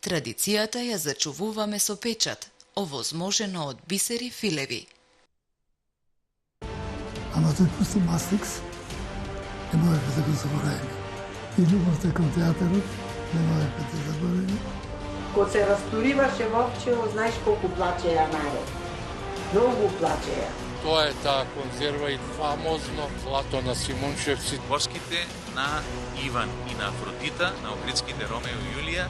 Традицијата ја зачувуваме со печат, овозможено од бисери филеви. Ама тој пусти Мастикс, не можеше да го заборавиме. И љубовта кон театарот, не можеше да заборавиме. Кога се растуриваше Вовчево, знаеш колку плачеја народ. Многу плачеја. Тоа е таа конзерва и фамозно злато на Симунчевци. Воските на Иван и на Афродита, на Охридските Ромео и Јулија,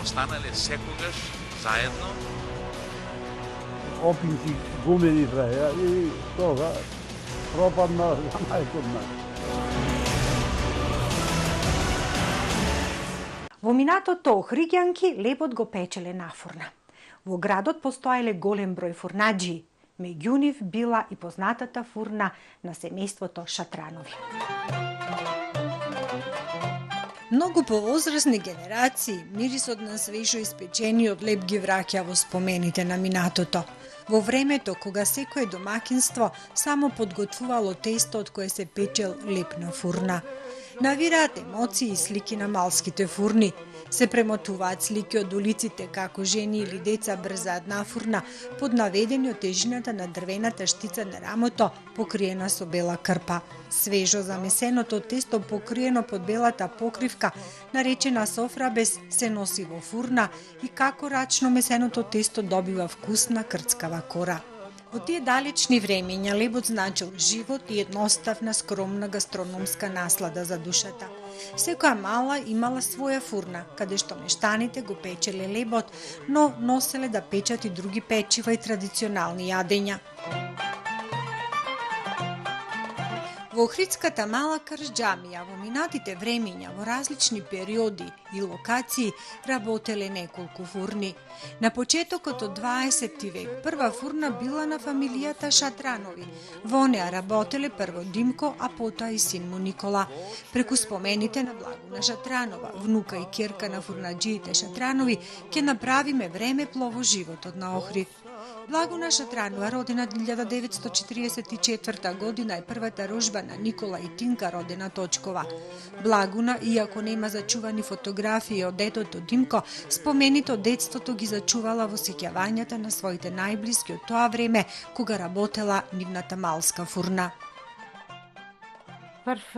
останале секогаш заедно. Опинци гумени траја и тога пропадна за најкодна. Во минатото Охриѓанки лебот го печеле нафурна. Во градот постоеле голем број фурнаџи, меѓу нив била и познатата фурна на семејството Шатранови. Многу повозрасни генерации мирисот на свежо испечениот леб ги враќа во спомените на минатото. Во времето кога секое домакинство само подготвувало тесто од кое се печел леб на фурна. Навираат емоции и слики на малските фурни. Се премотуваат слики од улиците како жени или деца брзаат на фурна под наведени од тежината на дрвената штица на рамото, покриена со бела крпа. Свежо замесеното тесто покриено под белата покривка, наречена софрабес, се носи во фурна и како рачно месеното тесто добива вкусна крцкава кора. Во тие далечни времења лебот значил живот и едноставна скромна гастрономска наслада за душата. Секоја мала имала своја фурна, каде што мештаните го печеле лебот, но носеле да печат и други печива и традиционални јадења. Во Охридската мала карџамија во минатите времења во различни периоди и локации работеле неколку фурни. На почетокот од 20 век прва фурна била на фамилијата Шатранови. Во неа работеле прво Димко, а потоа и син му Никола. Преку спомените на Благуна Шатранова, внука и ќерка на фурнаџиите Шатранови, ќе направиме времепло во животот на Охрид. Благуна Шатранова, родена 1944 година, е првата рожба на Никола и Тинка, родена Точкова. Благуна, иако нема зачувани фотографии од детото Димко, спомените од детството ги зачувала во сеќавањата на своите најблиски од тоа време, кога работела нивната малска фурна. Прв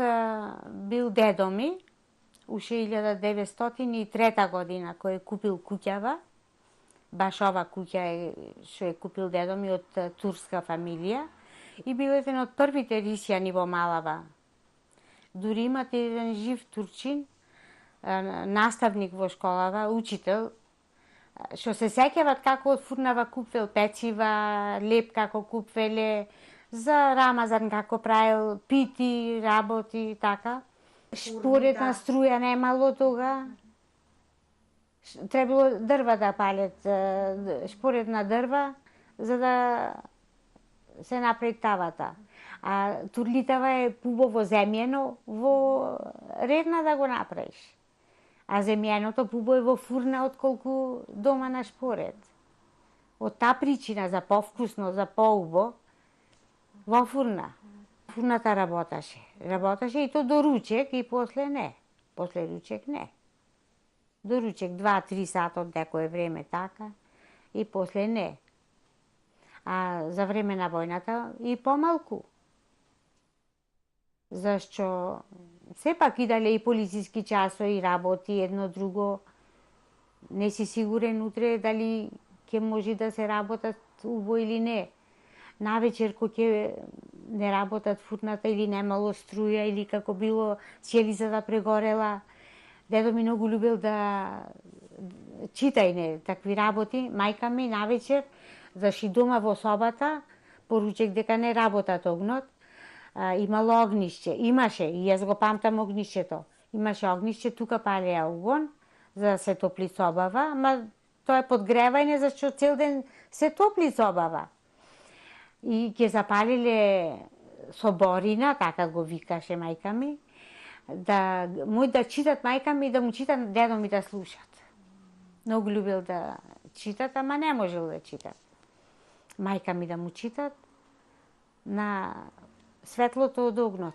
бил дедо ми, уште 1903 година, кој е купил куќава. Баш ова куќа е што е купил дедо ми од турска фамилија и бил еден од првите рисјани во Малава. Дури имате еден жив турчин, наставник во школава, учител, што се сеќават како од фурнава купвел пецива, леб како купвеле, за Рамазан како правил пити, работи, така. Шпоретна струја немало тога. Требало дрва да палет, шпоретна дрва, за да се направи тавата. А турлитава е пубово земјено, во редна да го направиш. А земјеното пубо е во фурна отколку дома на шпорет. Од таа причина за повкусно, за поубо, во фурна. Фурната работаше. Работаше и то до ручек и после не. После ручек не. До ручек 2-3 сата од некое време така и после не. А за време на војната и помалку. Зашто сепак идале и полициски часови, работи, едно друго. Не си сигурен утре дали ќе може да се работат убо или не. Навечер кој ќе не работат фурната или немало струја или како било ќелицата прегорела. Дедо ми многу любил да читајне такви работи. Мајка ми навечер, заши дома во собата, поручек дека не работат огнот, имало огнишче. Имаше, и јас го памтам огнишчето. Имаше огнишче, тука палеа угон, за да се топли собава, ама тоа е подгревање, зашто цел ден се топли собава. И ќе запалиле соборина, така го викаше мајка ми, да читат мајка ми и да му читат дедо ми да слушат. Многу любил да читат, ама не можел да читат. Мајка ми да му читат на светлото од огнот.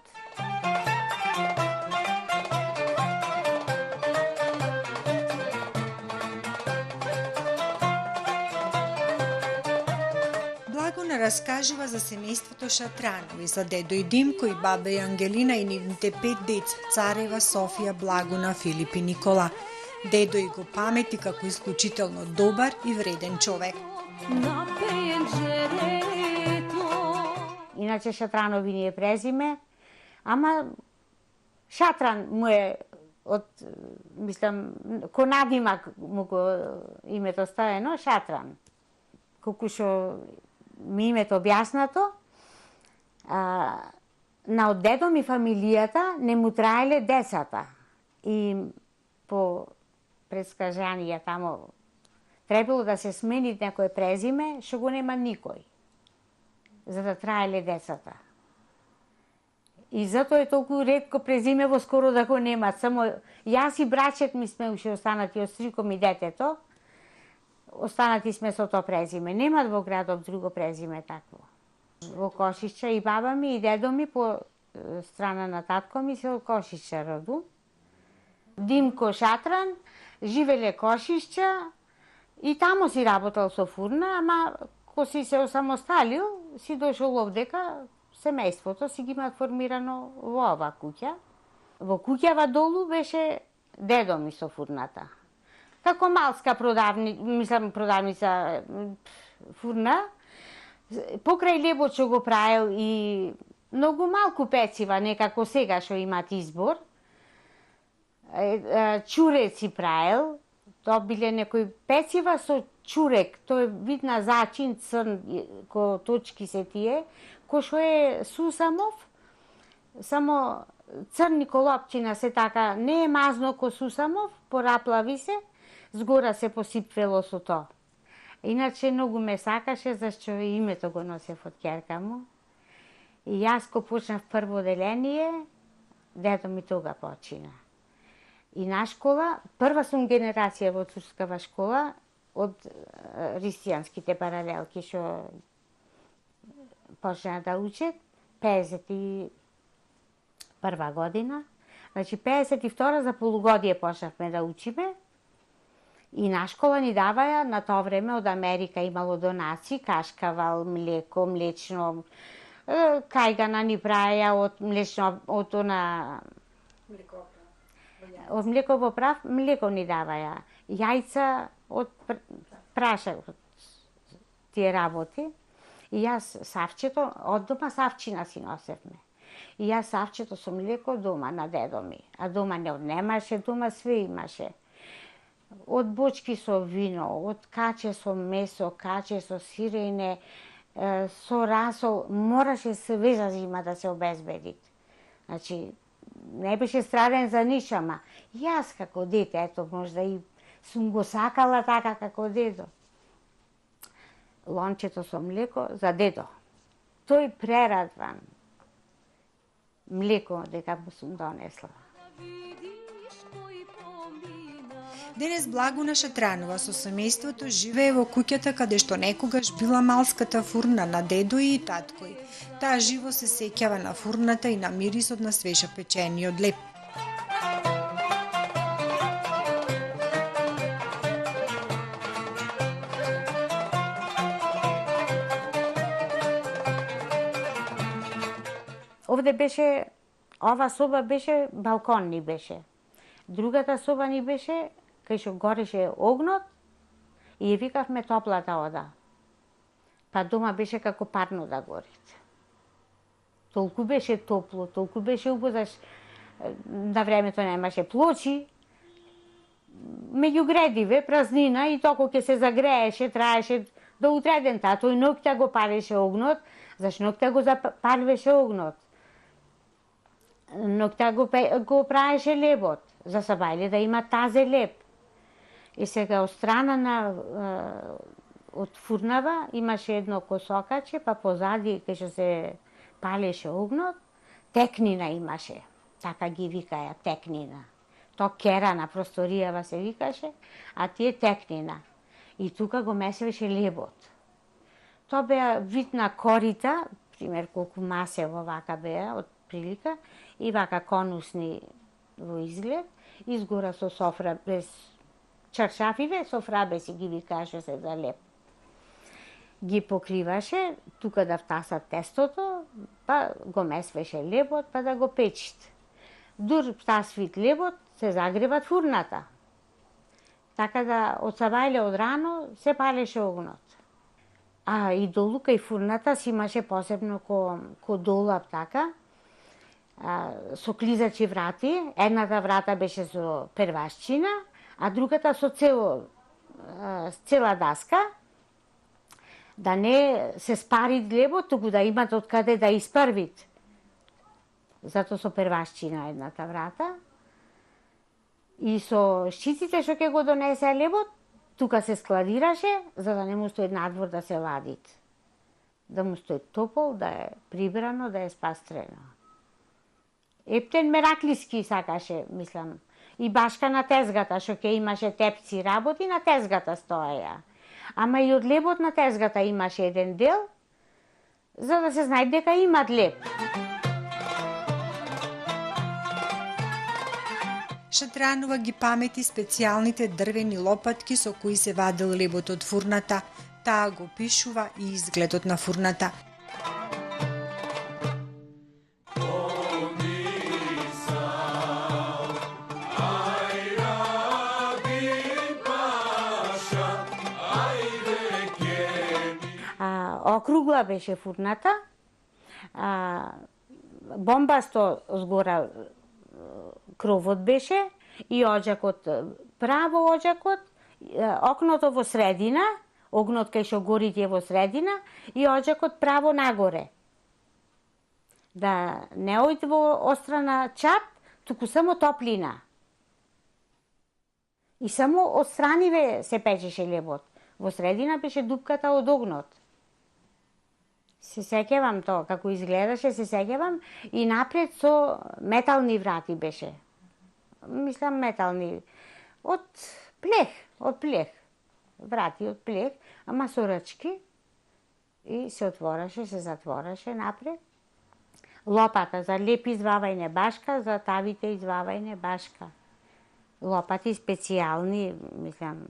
Благуна раскажува за семејството Шатранови, за дедо и Димко и баба и Ангелина и нивните 5 деца, Царева, Софија, Благуна, Филип и Никола. Дедо и го памети како исклучително добар и вреден човек. Иначе Шатранови ни е презиме, ама Шатран му е ко надимак му го името ставено, Шатран. Колку што ми името објаснато, на од дедо ми фамилијата не му траеле децата. И по предскажанија тамо требало да се смени некој презиме, што го нема никој, за да траеле децата. И затоа е толку ретко презимево, скоро да го немат. Само јас и брачет ми сме уште останати од стриком и детето, останати сме со тоа презиме. Немат во градот друго презиме такво. Во Кошишча и баба ми и дедо ми по страна на татко ми се од Кошишча роду. Димко Шатран живеле Кошишча и тамо си работел со фурна, ама ко си се осамосталил, си дошол овдека, семејството си ги имат формирано во ова куќа. Во куќава долу беше дедо ми со фурната. Како малска продавница фурна, покрај лебот што го правил и многу малку пецива, некако сега што имат избор. Чуреци правил, тоа биле некои пецива со чурек, тоа е вид на зачин црн, ко точки се тие, кој што е сусамов, само црни колопчина се така, не е мазно ко сусамов, пораплави се, згора се посипвело со тоа. Иначе многу ме сакаше, зашто името го носев од ќерка му. И јас ко почнав прво деление, дедо ми тога почина. И на школа, прва сум генерација во турскава школа од христијанските паралелки што почна да учат 51 година. Значи 52 за полугодие почнавме да учиме. И на школа ни даваја, на тоа време од Америка имало донации, кашкавал, млеко, млечно, кајгана ни праја од млечно, од она... Од млековоправ, млеко ни даваја. Јајца од праша, тие работи. И јас савчето, од дома савчина си носевме. И јас савчето со млеко дома на дедо ми. А дома не однемаше, дома све имаше. Од бочки со вино, од каче со месо, каче со сирење, со расол, мораше све за зима да се обезбеди. Значи, не беше страден за ништо, ама јас како дете, ето, можда и сум го сакала така како дедо. Лончето со млеко за дедо. Тој прерадван млеко дека му сум донесла. Денес Благуна Шатранова со семејството живее во куќата каде што некогаш била малската фурна на дедо и таткој. Таа живо се сеќава на фурната и на мирисот на свежа печениот леб. Овде беше, ова соба беше, балкон ни беше. Другата соба ни беше, кај што гореше огнот, и ја викавме топлата ода. Па дома беше како парно да гори. Толку беше топло, толку беше убозаш, на времето немаше плочи, меѓу гредиве, празнина, и току ќе се загрееше, траеше до утреден та, тој ноќта го палеше огнот, зашто ноќта го запаливаше огнот. Ноќта го правеше лебот, за сабајле да има тазе леб. И сега од страна на од фурнава имаше едно косокаче, па позади кај што се палеше огнот, текнина имаше. Така ги викаја, текнина. То кера на просторијава се викаше, а тие текнина. И тука го месеше лебот. Тоа беа вид на корита, пример колку масево вака беа, од прилика, и вака конусни во изглед, изгора со софра без чаршафиве, софрабе си ги викаше се за леб. ги покриваше, тука да втасат тестото, па го месвеше лебот, па да го печит. Дур таа свит лебот се загреват фурната. Така да од сабајле од рано се палеше огнот. А и долу кај фурната си имаше посебно ко долап така, со клизачи врати. Едната врата беше со первашчина, а другата со цела даска, да не се спарит глебот, туку да имат од каде да испарвит. Зато со первашчина едната врата. И со шчиците што ќе го донесе лебот, тука се складираше, за да не му стои надвор да се вадит. Да му стои топол, да е прибрано, да е спастрено. Ептен мераклиски сакаше, мислам. И башка на тезгата, што ќе имаше тепци работи, на тезгата стоеја. Ама и од лебот на тезгата имаше еден дел, за да се знае дека имат леб. Шатранова ги памети специјалните дрвени лопатки со кои се вадел лебот од фурната. Таа го пишува и изгледот на фурната. Округла беше фурната, бомбасто згора кровот беше и оджакот, право оджакот, окното во средина, огнот кај што горите е во средина и оджакот право нагоре. Да не ојде во острана чап, туку само топлина. И само од страниве се печеше лебот. Во средина беше дупката од огнот. Се сеќавам тоа, како изгледаше, се сеќавам и напред со метални врати беше. Мислам метални, од плех. Врати од плех, ама со рачки и се отвораше, се затвораше напред. Лопата за леп извавајне башка, за тавите извавајне башка. Лопати специјални, мислам,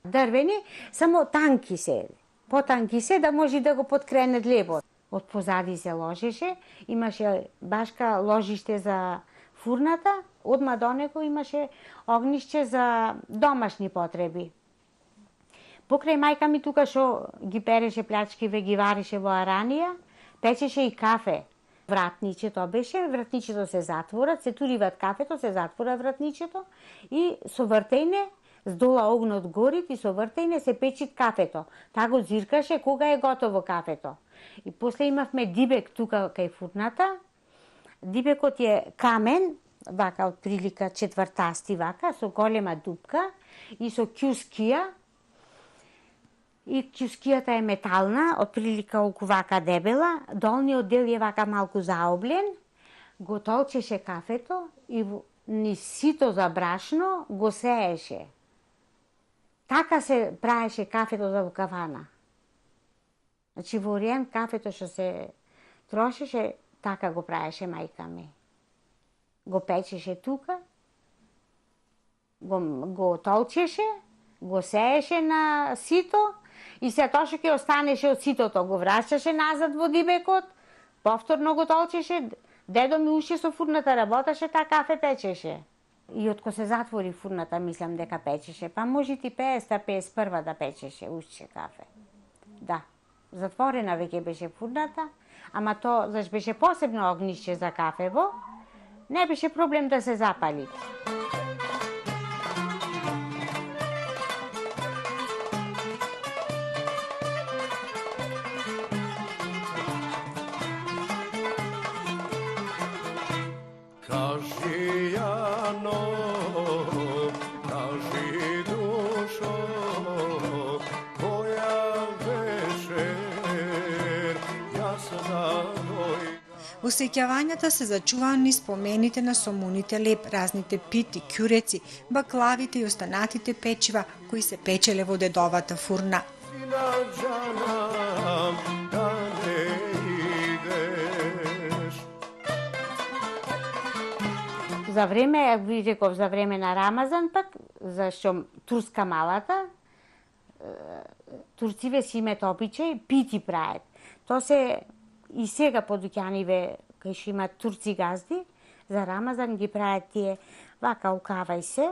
дрвени, само танки се. Потанки се да може да го подкренет лебот. Од позади се ложеше, имаше башка ложиште за фурната, одма до него имаше огниште за домашни потреби. Покрај мајка ми тука што ги переше плячкиве, ги вареше во аранија, печеше и кафе. Вратничето беше, вратничето се затворат, се туриват кафето, се затвора вратничето и со вртејне, здола огнот горит и со вртејне се печит кафето. Та го зиркаше кога е готово кафето. И после имавме дибек тука кај фурната. Дибекот е камен, вака од прилика четвртасти вака, со голема дупка и со ќускија. И ќускијата е метална, од прилика околу вака дебела, долниот дел е вака малку заоблен, го толчеше кафето и низ сито за брашно го сееше. Така се праеше кафето за кавана. Значи во Ориент кафето што се трошеше, така го праеше мајка ми. Го печеше тука, го толчеше, го сееше на сито и се тоа што ќе останеше од ситото го враќаше назад во дибекот, повторно го толчеше, дедо ми уште со фурната работеше, таа кафе печеше. И откако се затвори фурната, мислам дека печеше, па може ти 50-51 да печеше уште кафе. Да, затворена веќе беше фурната, ама тоа заш беше посебно огниште за кафево, не беше проблем да се запали. Кажи Јано, кажи душо, која вечер јас да дојдам. Во сеќавањата се зачуваани спомените на сомуните леб, разните пити, кјуреци, баклавите и останатите печива кои се печеле во дедовата фурна. За време, ви реков, за време на Рамазан пак, зашто Турска малата, турциве си имат обичај, пити прават. То се и сега по дуќаниве кај што имат турци газди, за Рамазан ги прават тие вака укавај се,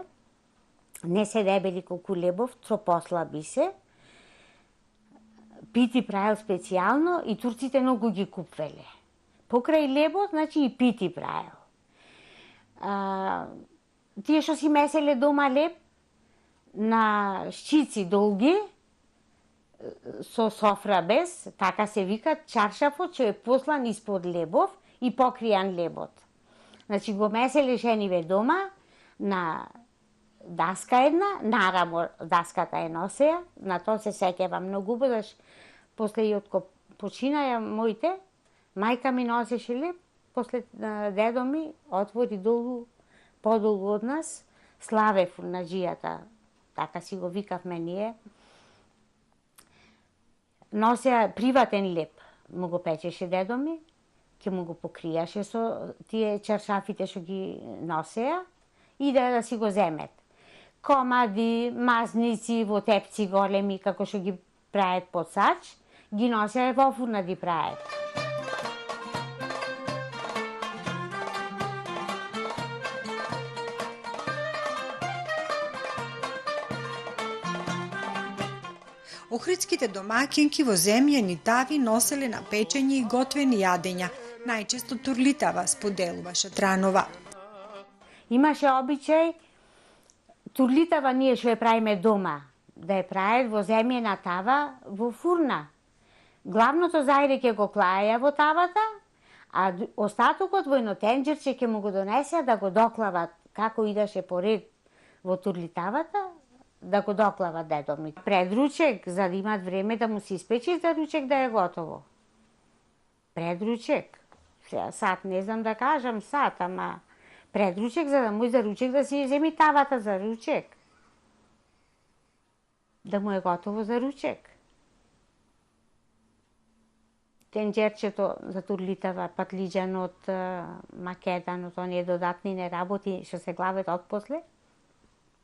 не се дебели колку лебов, тропослаби се. Пити правил специјално и турците многу ги купвеле. Покрај лебот, значи и пити правил. Тие што си меселе дома леб, на шчици долги, со софра без, така се вика, чаршафот што е послан испод лебов и покријан лебот. Значи го меселе жениве дома на даска една, нарамо даската е носеја, на тоа се сеќавам многу, бидеш после и откој починаја моите, мајка ми носеше леб, после дедо ми отвори долу, подолу од нас, славе фурнаџијата, така си го викавме ние. Носеа приватен леб, му го печеше дедо ми, ќе му го покријаше со тие чаршафите што ги носеа и да си го земет. Комади, мазници, вотепци големи, како што ги прават под сач, ги носеа во фурна ги прават. Охридските домаќинки во земјани тави носеле на печење и готвени јадења, најчесто турлитава, споделува Шатранова. Имаше обичај турлитава ние што ја правиме дома, да ја прават во земјена тава во фурна. Главното зајре ќе го клаја во тавата, а остатокот во едно тенџерче ќе му го донесе да го доклават, како идеше по ред во турлитавата, да го доклава дедо ми. Пред ручек, за да имат време да му се испечи за ручек да е готово. Пред ручек. Сад не знам да кажам сад, ама пред ручек, за да мој за ручек да си земи тавата за ручек. Да му е готово за ручек. Тенџерчето за турлитава, патлиџанот, македанот, оние додатни не работи што се глават отпосле,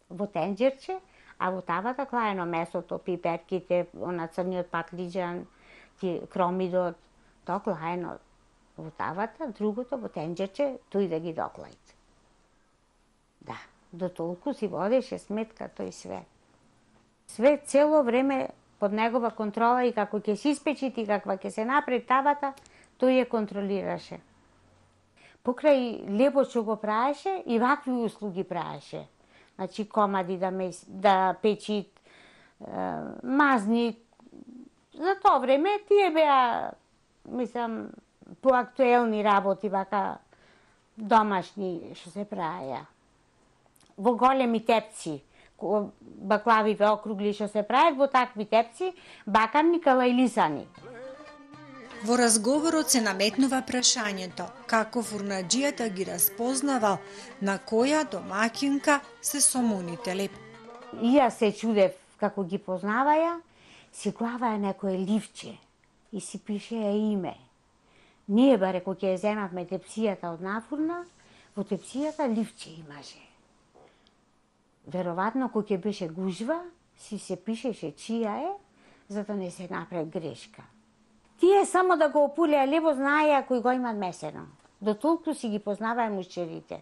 во тенџерче, а во тавата клаено месото, пиперките, она црниот патлиџан, кромидот, тоа клаено во тавата, другото во тенџерче, тој да ги доклајте. Да, до толку си водеше сметка тој све. Све цело време под негова контрола и како ќе се испечити и каква ќе се направи тавата, тој ја контролираше. Покрај лебот што го правеше, и вакви услуги правеше. Значи комади да печи, мазни. За тоа време тие беа, мислам, поактуелни работи, вака домашни што се правеа. Во големи тепци, баклавиве округли што се прават, во такви тепци, бакарни калајлисани. Во разговорот се наметнува прашањето како фурнаџијата ги распознавал на која домаќинка се сомуните леб. И јас се чудев како ги познаваја, си главаја некое ливче и си пишеја име. Ние баре кога ќе земавме тепсијата од нафурна, во тепсијата ливче имаше. Веројатно кога ќе беше гужва, си се пишеше чија е, за да не се направи грешка. Тие само да го опулеа лебо знаеа кој го имат месено. До толку си ги познаваја мушчерите.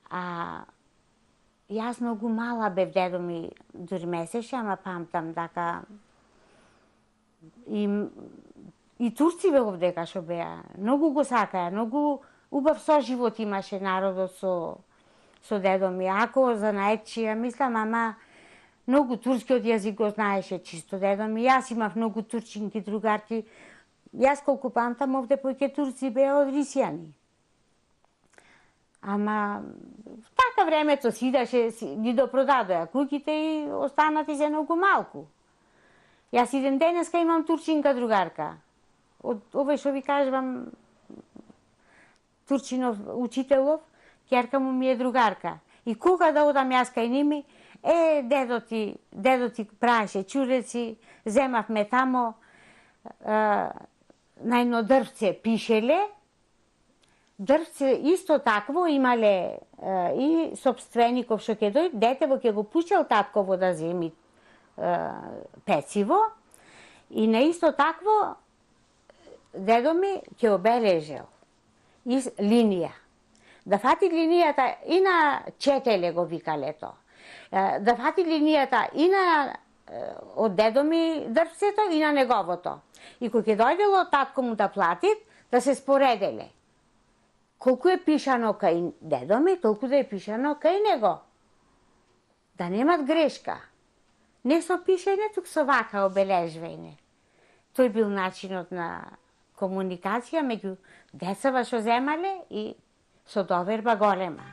А јас многу мала бев, дедо ми дури месеше, ама памтам дека и турци бе овдека што беа. Многу го сакаја, многу убав соживот имаше народот со дедо ми. Ако занаетчија, мислам, ама многу турскиот јазик го знаеше чисто дедо ми. Јас имав многу турчинки, другарки. Јас колку памтам, овде поќе турци беа од рисјани. Ама така времето си идаше, ги допродадоја куќите и останати се многу малку. Јас и ден денеска имам турчинка другарка. Од овој што ви кажувам, турчинов учителов, ќерка му ми е другарка. И кога да одам јас кај ними, дедо ти правеше чуреци, земавме тамо, на едно дрвце пишеле. Дрвце исто такво имале и собствеников што ќе дојде, детево ќе го пушел татково да земи пециво и на исто такво дедо ми ќе обележил и линија. Да фати линијата и на четеле го викале то. Да фати линијата и на од дедо ми дрвцето и на неговото. И кој ќе дојдело татко му да плати, да се споределе. Колку е пишано кај дедо ми, толку да е пишано кај него. Да немат грешка. Не со пишење, тук со вака обележвање. Тој бил начинот на комуникација меѓу децава што земале и со доверба голема.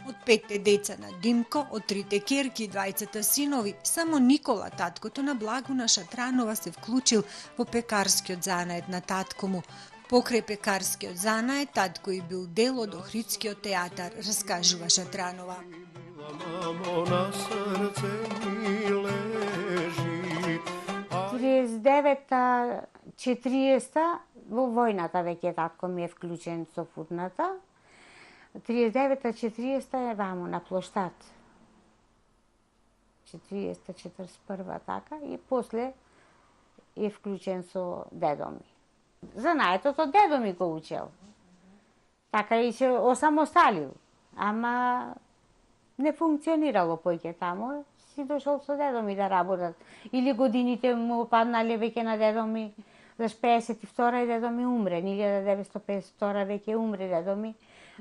Од 5 деца на Димко, од 3 ќерки и 2 синови, само Никола, таткото на Благуна Шатранова, се вклучил во пекарскиот занает на татко му. Покрај пекарскиот занает, татко и бил дел од Охридскиот театар, раскажува Шатранова. Мамо, на срце ми лежи. 39-та, 40-та, во војната веќе татко ми е вклучен со фурната. 39-та, 40-та е ваму на плоштад. 40-та, 41-та така и после е вклучен со дедо ми. Занаетото дедо ми го учел. Така и се осамосталил. Ама не функционирало поќе тамо. Си дошол со дедо ми да работат. Или годините му паднале веќе на дедо ми. Заш 52-та и дедо ми умре. 1952 веќе умре дедо ми.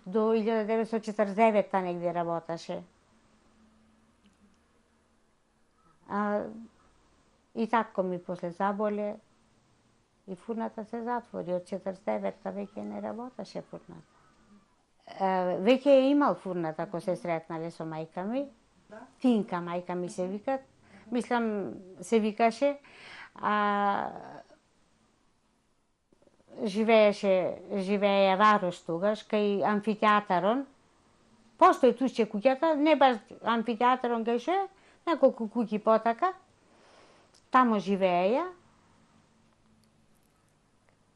До 1949-та негде работаше. И татко ми после заболе. И фурната се затвори. Од 49-та веќе не работеше фурната. Веќе е имал фурната кога се сретнале со мајка ми. Тинка мајка ми се викат. Мислам, се викаше. Живееја Варош тогаш, кај амфитеатарон. Постои тушче куќата, не баш амфитеатарон кај неколку куќи потака. Тамо живееја.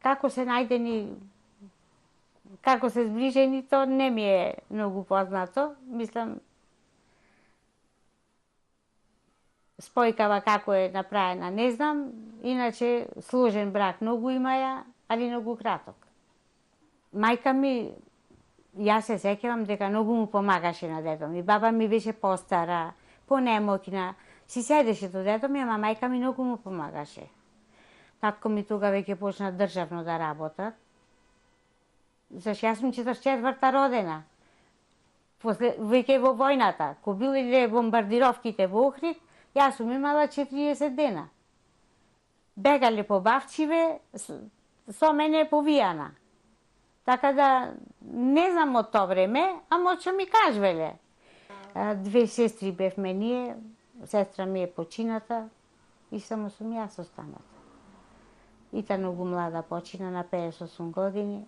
Како се најдени, како се зближени, то не ми е многу познато. Мислам, спојкава како е направена, не знам. Иначе, сложен брак многу имаја, али многу краток. Мајка ми, јас се сеќавам дека многу му помагаше на дедо ми. Баба ми беше постара, понемоќна. Си седеше до дедо ми, ама мајка ми многу му помагаше. Татко ми тога веќе почна државно да работат. Заш јас сум 44-та родена. Веќе во војната, ко биле бомбардировките во Охрид, јас сум имала 40 дена. Бегале по бавчиве, со мене повијана. Така да, не знам од тоа време, ама што ми кажвеле. 2 сестри бевме ние, сестра ми е почината и само сум јас останата. И та многу млада почина на 58 години.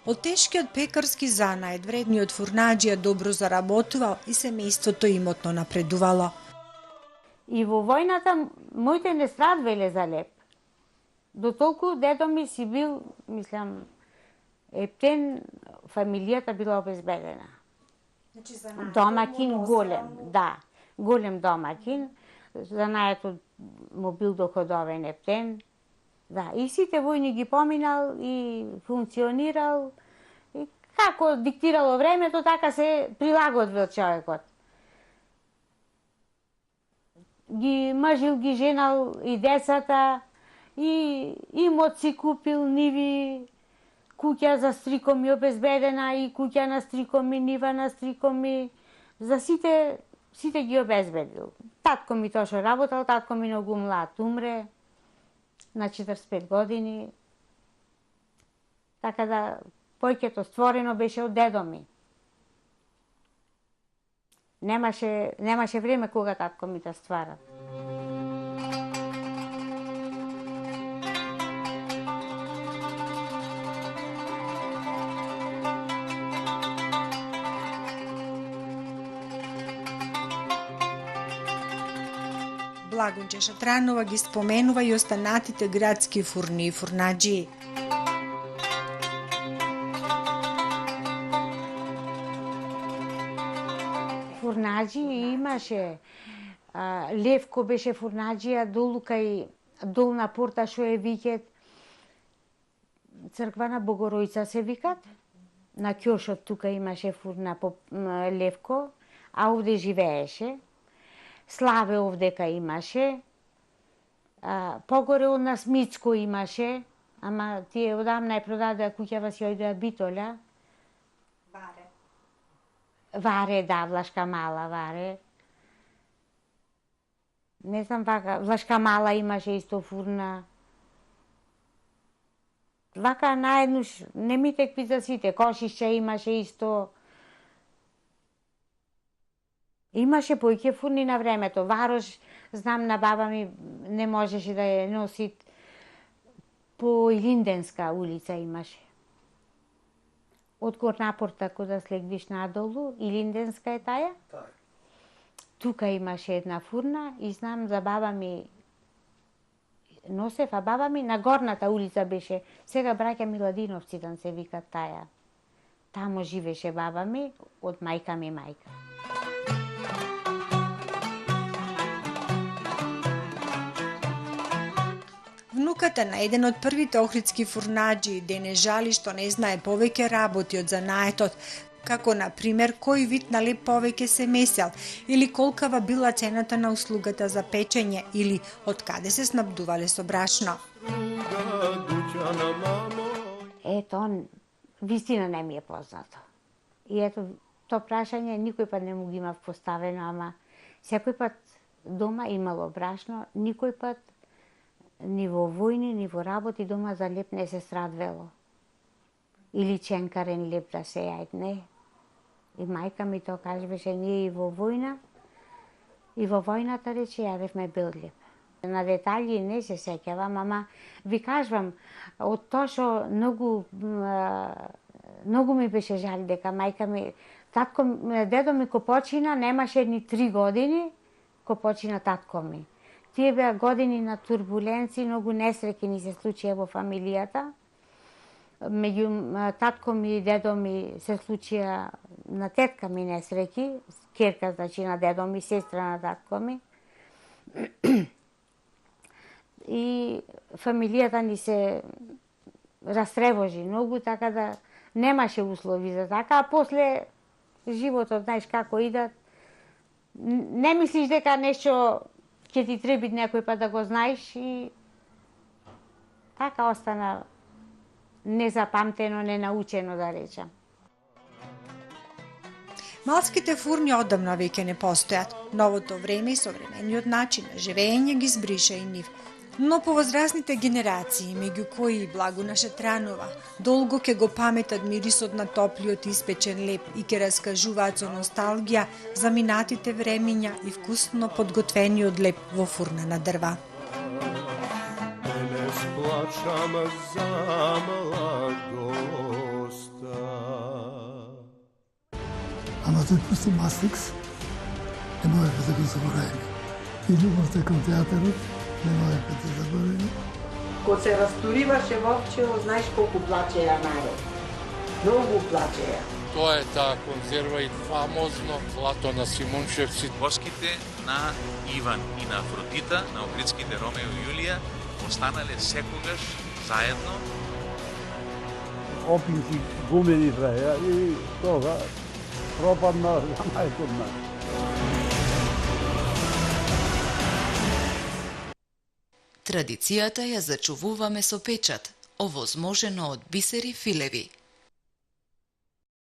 Од тешкиот пекарски занает вредниот фурнаџија добро заработувал и семејството имотно напредувало. И во војната моите не страдвеле за леп. До толку дедо ми си бил, мислам, ептен, фамилијата била обезбедена. Домакин голем, да, голем домакин. Занаетот му бил доходовен ептен. Да, и сите војни ги поминал и функционирал. И како диктирало времето, така се прилагодил човекот. Ги мажил, ги женал и децата, и имот си купил, ниви, куќа за стрикоми обезбедена, и куќа на стрикоми, нива на стрикоми. За сите ги обезбедил. Татко ми тоа што работал, татко ми многу млад умре на 45 години. Така да, појќето створено беше од дедо ми. Немаше време кога татко ми да ствара. Благунче Шатранова ги споменува и останатите градски фурни и фурнаджии. Фурнаджи имаше. Левко беше фурнаджија, долу кај долна порта што е викет Црква на Богоројца се викат. На ќошот тука имаше фурна по Левко, а овде живееше. Славе овдека имаше. Погоре од нас Мицко имаше, ама тие одамна ја продадоа куќава си ојдоа Битоля. Варе, да, Влашка Мала, Варе. Не знам вака, Влашка Мала имаше исто фурна. Вака наеднуш, не ми текви за сите, Кошишче имаше исто. Имаше поиќе фурни на времето. Варош, знам на баба ми, не можеше да ја носи. По Илинденска улица имаше. Од Горнапорта, кога слегдиш надолу, Илинденска е таја? Тука имаше една фурна и знам за баба ми носев, а баба ми на горната улица беше. Сега браќа Миладиновци се вика таја. Тамо живеше баба ми, од мајка ми мајка. Внуката на еден од првите охридски фурнаджи Дене жали што не знае повеќе работи од занаетот, како на пример кој вид на леп повеќе се месел, или колкава била цената на услугата за печење, или од каде се снабдувале со брашно. Ето, вистина не ми е познато. И ето, то прашање никој пат не му ги имав поставено, ама секој пат дома имало брашно, никој пат ни во војни, ни во работи дома за леп не се страдвело. Или ченкарен леп да се јајд, не. И мајка ми то кажеше, ние и во војна, и во војната рече јадевме бел леп. На детали не се сеќавам, ама ви кажувам, од тоа што многу ми беше жал дека мајка ми, дедо ми ко почина, немаше ни 3 години, ко почина татко ми. Тие беа години на турбуленци, многу несреќи ни се случија во фамилијата. Меѓу татко ми и дедо ми се случија на тетка ми несреќи, ќерка значи на дедо ми, сестра на татко ми. И фамилијата ни се растревожи многу, така да немаше услови за така, а после животот, знаеш како идат, не мислиш дека нешто ќе ти треби некој пат да го знаеш и така остана незапамтено, ненаучено да речам. Малските фурни одамна веќе не постојат. Новото време и современиот начин на живење ги збриша и нив. Но повозрасните генерации, меѓу кои и Благуна Шатранова, долго ќе го паметат мирисот на топлиот испечен леп и ќе раскажуваат со носталгија за минатите времиња и вкусно подготвениот леп во фурна на дрва. Денес плачам за младоста. Ама допустим Мастрикс, не можеме да го заборавиме. И љубовта кон театарот, не можеме да заборавиме. Кога се разтуриваше Вовчево, знаеш колку плачеја народ. Многу плачеја. Тоа е таа конзерва и фамозно злато на Симунчевци. Воските на Иван и на Афродита, на охридските Ромео и Јулија, останале секогаш заедно. Опинци гумени траја и тога пропадна занаетот. Традицијата ја зачувуваме со печат, овозможено од бисери филеви.